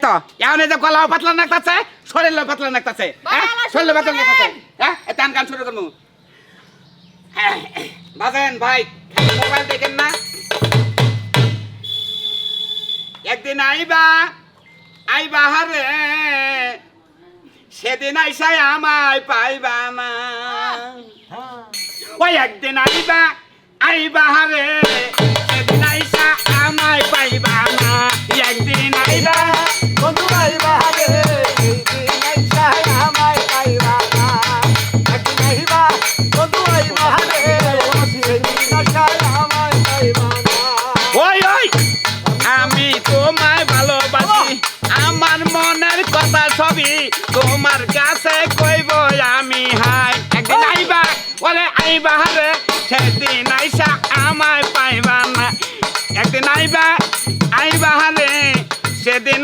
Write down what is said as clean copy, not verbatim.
দেখছো এখন এই যে গলাও পাতলা নাকতাছে শরীরও পাতলা নাকতাছে হ্যাঁ শরীরও পাতলা নাকতাছে হ্যাঁ টান গান শুরু করবো বাজেন ভাই মোবাইল দেখেন না একদিন আইবা হারে সেদিন আইসাই আমায় পাইবা না ওই একদিন আইবা হারে সেদিন আইসা আমায় পাইবা না একদিন আইবা বন্ধু আইবা রে একদিন আইসা আমায় পাইবা না একদিন আইবা বন্ধু আইবা রে সেদিন আইসা আমায় পাইবা না ওই আমি তোমায় ভালোবাসি আমার মনের কথা সবই তোমার কাছে কইব আমি হাই একদিন আইবা ওরে আইবা রে সেদিন আইসা আমায় পাইবা না একদিন আইবা রে সেদিন